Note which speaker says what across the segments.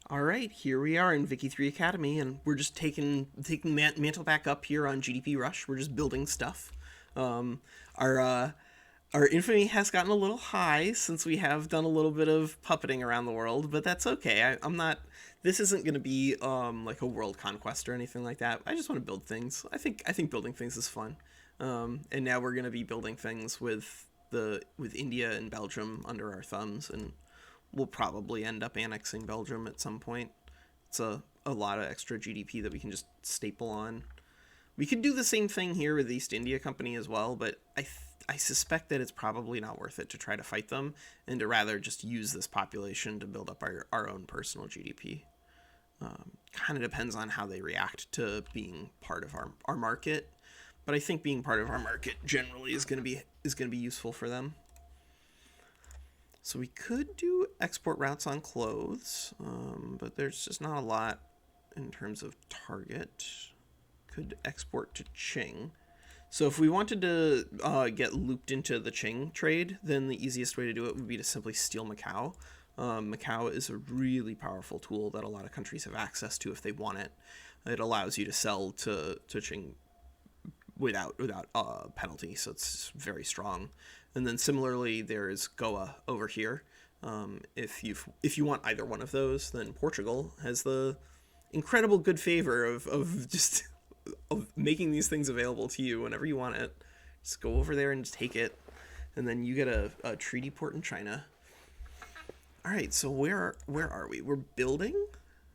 Speaker 1: All right, here we are in Vicky 3 Academy, and we're just taking mantle back up here on GDP Rush. We're just building stuff. Um, our our infamy has gotten a little high since we have done a little bit of puppeting around the world, but that's okay. I'm not. This isn't going to be like a world conquest or anything like that. I just want to build things. I think building things is fun. And now we're going to be building things with India and Belgium under our thumbs, and we'll probably end up annexing Belgium at some point. It's a lot of extra GDP that we can just staple on. We could do the same thing here with East India Company as well, but I suspect that it's probably not worth it to try to fight them and to rather just use this population to build up our own personal GDP. Kind of depends on how they react to being part of our market, but I think being part of our market generally is going to be useful for them. So we could do export routes on clothes, but there's just not a lot in terms of target. Could export to Qing. So if we wanted to get looped into the Qing trade, then the easiest way to do it would be to simply steal Macau. Macau is a really powerful tool that a lot of countries have access to if they want it. It allows you to sell to Qing without penalty, so it's very strong. And then similarly, there's Goa over here. If you want either one of those, then Portugal has the incredible good favor of just of making these things available to you whenever you want it. Just go over there and just take it, and then you get a treaty port in China. All right, so where are we? We're building.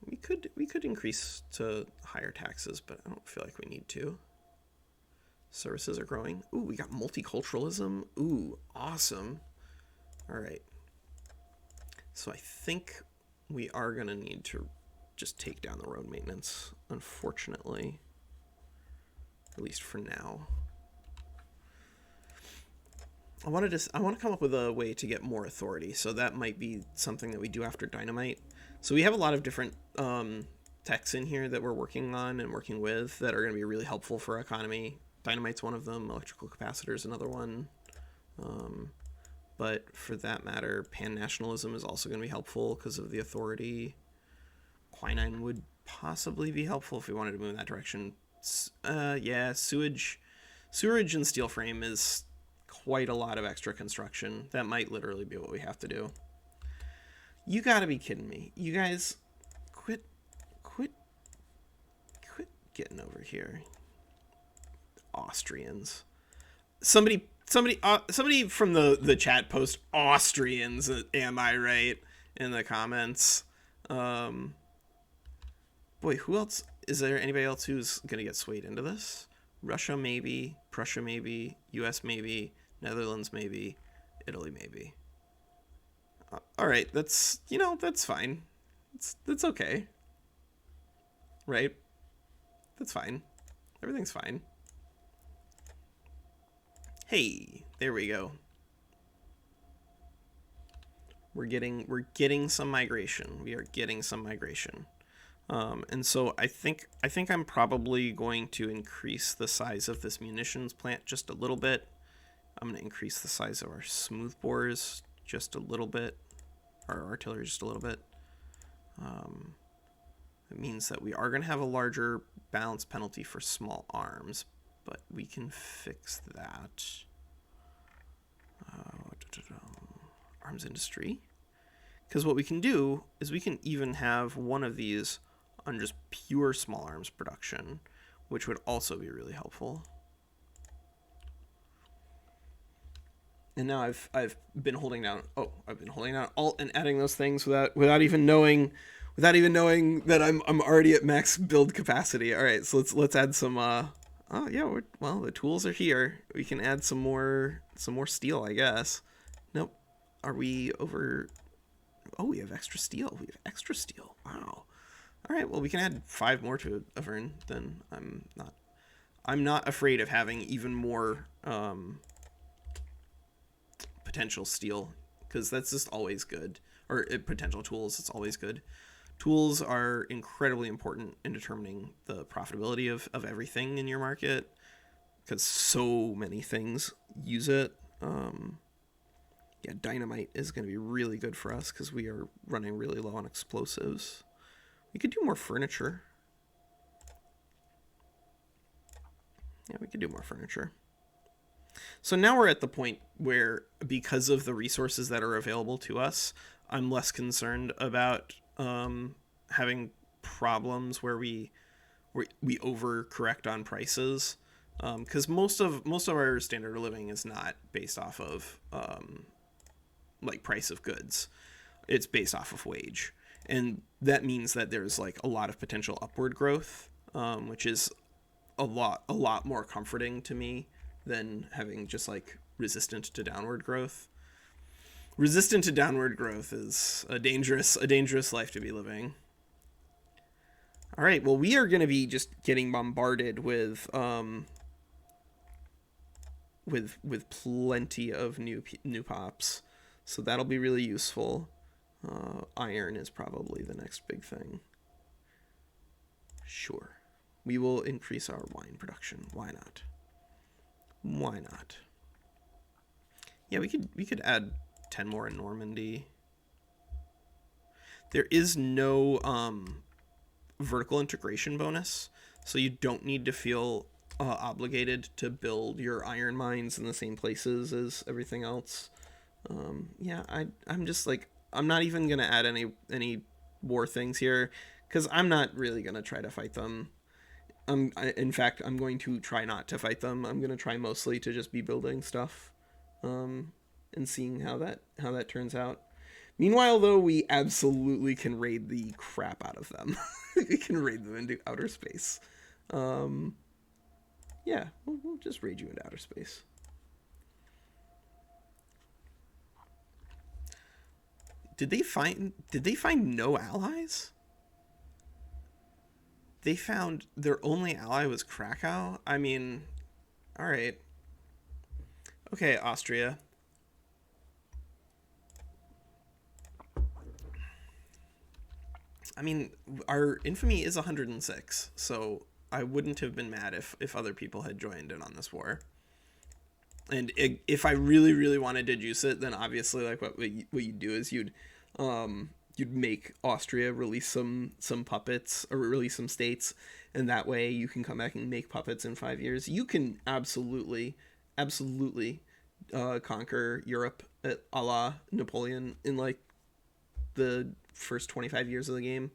Speaker 1: We could increase to higher taxes, but I don't feel like we need to. Services are growing. Ooh, we got multiculturalism. Ooh, awesome. All right. So I think we are going to need to just take down the road maintenance, unfortunately. At least for now. I want to come up with a way to get more authority, so that might be something that we do after Dynamite. So we have a lot of different techs in here that we're working on and working with that are going to be really helpful for our economy. Dynamite's one of them. Electrical capacitor is another one. But for that matter, pan-nationalism is also going to be helpful because of the authority. Quinine would possibly be helpful if we wanted to move in that direction. Yeah, sewerage and steel frame is quite a lot of extra construction. That might literally be what we have to do. You gotta be kidding me. You guys, quit, quit, quit getting over here. Austrians. Somebody from the chat post Austrians. Am I right in the comments? Um, Boy, who else? Is there anybody else who's gonna get swayed into this? Russia maybe, Prussia maybe, U.S. maybe, Netherlands maybe, Italy maybe. All right, that's fine. That's okay, right? That's fine. Everything's fine. Hey, there we go. We're getting some migration. We are getting some migration. And so I think I'm probably going to increase the size of this munitions plant just a little bit. I'm going to increase the size of our smoothbores just a little bit, our artillery just a little bit. Um, it means that we are going to have a larger balance penalty for small arms, but we can fix that. Arms industry. Because what we can do is we can even have one of these on just pure small arms production, which would also be really helpful. And now I've been holding down Alt and adding those things without even knowing that I'm already at max build capacity. All right, so let's add some. Oh yeah, well the tools are here. We can add some more steel, I guess. Nope. Are we over? Oh, we have extra steel. Wow. All right. Well, we can add 5 more to Avern. Then I'm not afraid of having even more potential steel, because that's just always good. Or potential tools. It's always good. Tools are incredibly important in determining the profitability of everything in your market, because so many things use it. Yeah, dynamite is going to be really good for us because we are running really low on explosives. We could do more furniture. Yeah, we could do more furniture. So now we're at the point where, because of the resources that are available to us, I'm less concerned about having problems where we overcorrect on prices, because most of our standard of living is not based off of like price of goods. It's based off of wage, and that means that there's like a lot of potential upward growth, which is a lot more comforting to me than having just like resistant to downward growth. Resistant to downward growth is a dangerous life to be living. All right, well, we are going to be just getting bombarded with plenty of new pops, so that'll be really useful. Iron is probably the next big thing. Sure, we will increase our wine production. Why not? Why not? Yeah, we could add 10 more in Normandy. There is no vertical integration bonus, so you don't need to feel obligated to build your iron mines in the same places as everything else. Yeah, I'm just like, I'm not even gonna add any war things here, because I'm not really gonna try to fight them. In fact, I'm going to try not to fight them. I'm gonna try mostly to just be building stuff, and seeing how that turns out. Meanwhile, though, we absolutely can raid the crap out of them. We can raid them into outer space. Yeah, we'll just raid you into outer space. Did they find no allies? They found their only ally was Krakow? I mean, all right. Okay, Austria. I mean, our infamy is 106, so I wouldn't have been mad if other people had joined in on this war. And if I really, really wanted to juice it, then obviously, like, what you do is you'd make Austria release some puppets, or release some states, and that way you can come back and make puppets in 5 years. You can absolutely conquer Europe a la Napoleon in like the first 25 years of the game.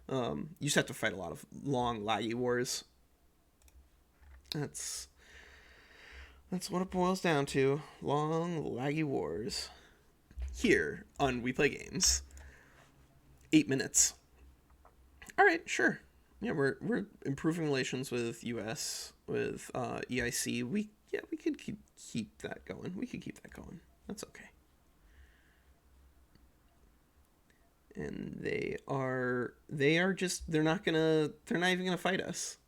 Speaker 1: You just have to fight a lot of long laggy wars. That's what it boils down to. Long laggy wars. Here on We Play Games. 8 minutes. All right, sure. Yeah, we're improving relations with US, with EIC. We could keep that going. We could keep that going. That's okay. And they're not even gonna fight us.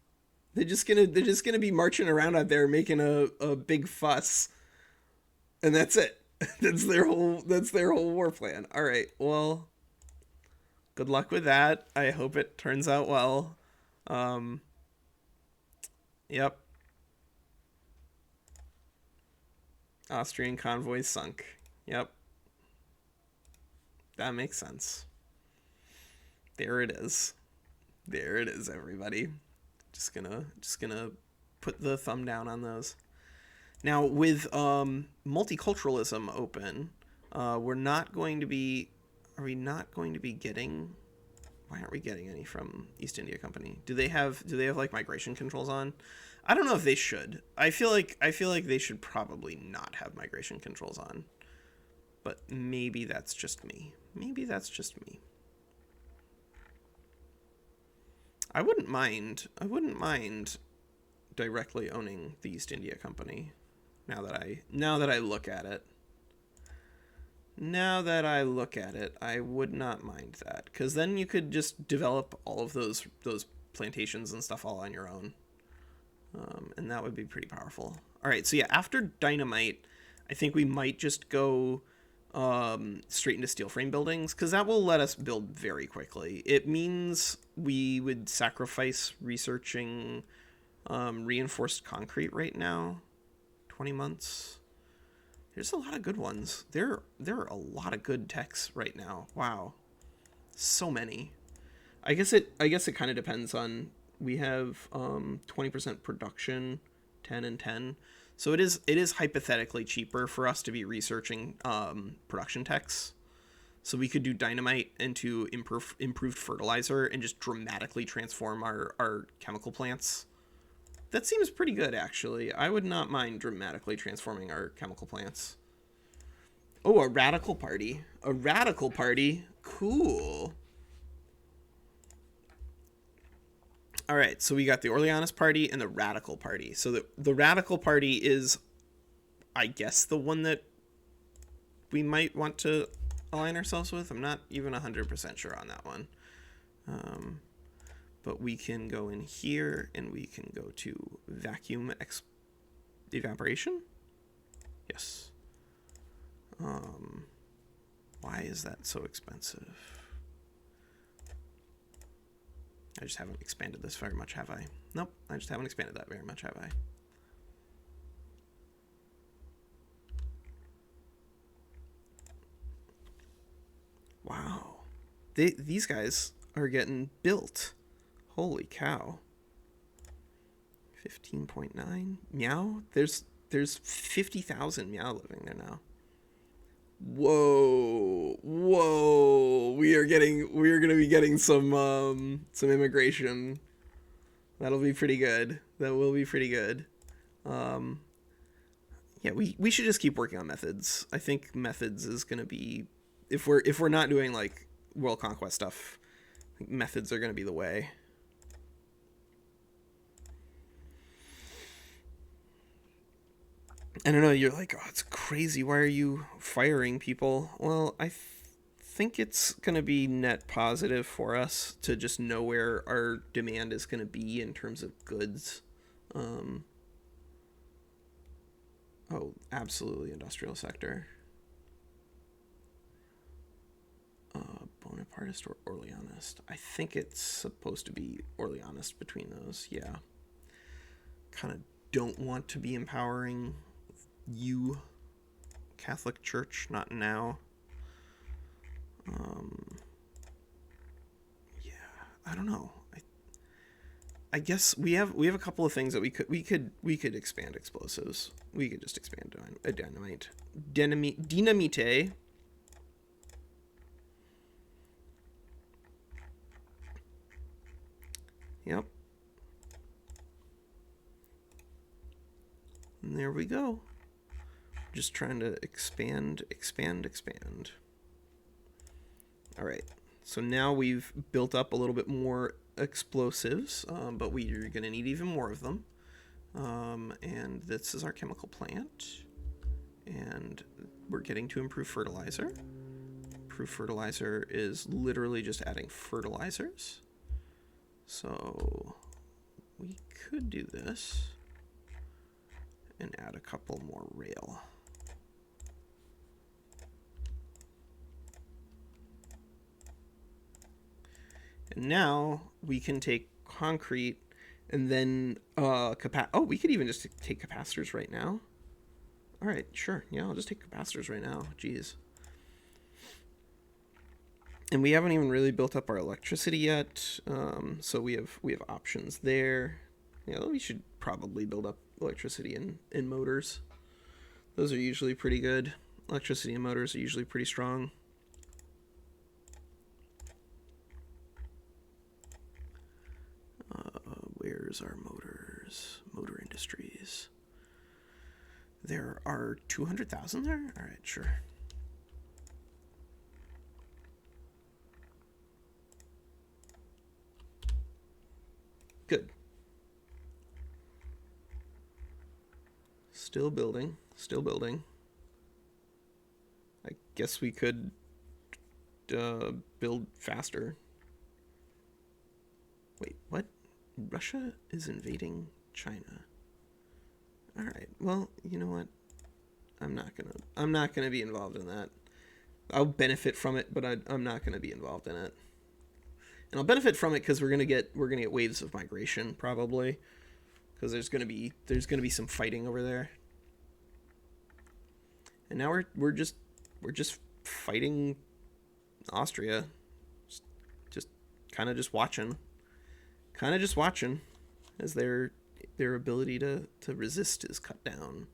Speaker 1: They're just gonna be marching around out there making a big fuss, and that's it. That's their whole war plan. All right, well, good luck with that. I hope it turns out well. Yep. Austrian convoys sunk. Yep. That makes sense. There it is. There it is, everybody. Just gonna put the thumb down on those. Now, with multiculturalism open, we're not going to be. Are we not going to be getting? Why aren't we getting any from East India Company? Do they have like migration controls on? I don't know if they should. I feel like they should probably not have migration controls on. But maybe that's just me. I wouldn't mind directly owning the East India Company. Now that I look at it. I would not mind that, because then you could just develop all of those plantations and stuff all on your own, and that would be pretty powerful. All right, so yeah, after Dynamite, I think we might just go straight into steel frame buildings, because that will let us build very quickly. It means we would sacrifice researching reinforced concrete right now. 20 months. There's a lot of good ones. There are a lot of good techs right now. Wow. So many. I guess it kind of depends on, we have 20% production, 10 and 10. So it is hypothetically cheaper for us to be researching production techs. So we could do dynamite into improved fertilizer and just dramatically transform our chemical plants. That seems pretty good, actually. I would not mind dramatically transforming our chemical plants. Oh, a radical party. A radical party. Cool. All right, so we got the Orleanist Party and the Radical Party. So the Radical Party is, I guess, the one that we might want to align ourselves with. I'm not even 100% sure on that one. But we can go in here and we can go to vacuum evaporation. Yes. Why is that so expensive? I just haven't expanded this very much, have I? Nope, I just haven't expanded that very much, have I? Wow. These guys are getting built. Holy cow. 15.9 meow. There's 50,000 meow living there now. Whoa. We are gonna be getting some immigration. That'll be pretty good. That will be pretty good. Yeah, we should just keep working on methods. I think methods is gonna be, if we're not doing like world conquest stuff, I think methods are gonna be the way. I don't know, you're like, oh, it's crazy. Why are you firing people? Well, I think it's going to be net positive for us to just know where our demand is going to be in terms of goods. Oh, absolutely, industrial sector. Bonapartist or Orleanist? I think it's supposed to be Orleanist between those, yeah. Kind of don't want to be empowering you, Catholic Church, not now. Yeah, I don't know. I guess we have a couple of things that we could expand explosives. We could just expand dynamite. Dynamite. Yep. And there we go. Just trying to expand. All right, so now we've built up a little bit more explosives, but we're going to need even more of them. And this is our chemical plant. And we're getting to improve fertilizer. Improve fertilizer is literally just adding fertilizers. So we could do this and add a couple more rail. And now we can take concrete and then we could even just take capacitors right now. All right, sure. Yeah, I'll just take capacitors right now. Jeez. And we haven't even really built up our electricity yet, so we have options there. Yeah, we should probably build up electricity in motors. Those are usually pretty good. Electricity and motors are usually pretty strong. Where's our motors? Motor industries. There are 200,000 there? All right, sure. Good. Still building. I guess we could build faster. Wait, what? Russia is invading China. All right. Well, you know what? I'm not gonna be involved in that. I'll benefit from it, but I'm not gonna be involved in it. And I'll benefit from it because we're gonna get waves of migration probably, because there's gonna be some fighting over there. And now we're just fighting Austria, just kind of just watching as their ability to resist is cut down.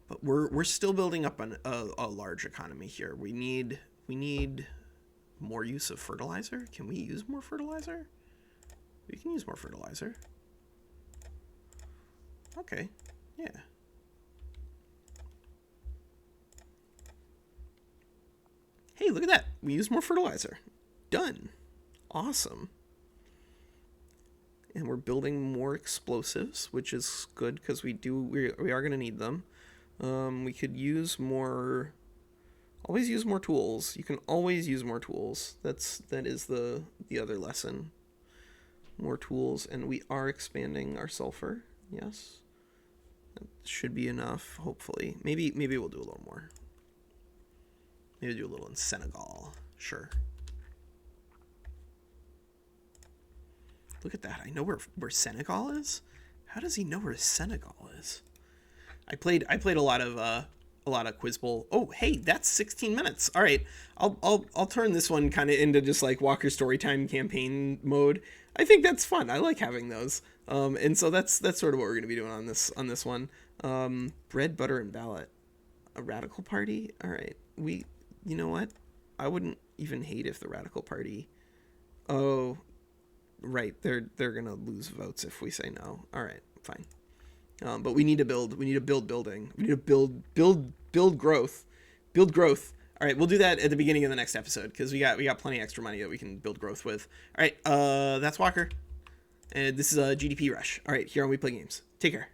Speaker 1: But we're still building up a large economy here. We need more use of fertilizer. Can we use more fertilizer? We can use more fertilizer. Okay, yeah. Hey, look at that. We use more fertilizer. Done. Awesome. And we're building more explosives, which is good because we are going to need them. We could use more. Always use more tools. You can always use more tools. That is the other lesson. More tools, and we are expanding our sulfur. Yes, that should be enough. Hopefully, maybe we'll do a little more. Maybe do a little in Senegal. Sure. Look at that. I know where Senegal is. How does he know where Senegal is? I played a lot of Quiz Bowl. Oh, hey, that's 16 minutes. All right. I'll turn this one kind of into just like Walker Storytime campaign mode. I think that's fun. I like having those. And so that's sort of what we're going to be doing on this one. Bread, butter, and ballot. A radical party? All right. You know what? I wouldn't even hate if the radical party. Oh, right. They're gonna lose votes if we say no. All right, fine. But we need to build. We need to build building. We need to build growth. Build growth. All right, we'll do that at the beginning of the next episode because we got plenty of extra money that we can build growth with. All right, that's Walker, and this is a GDP Rush. All right, here on We Play Games. Take care.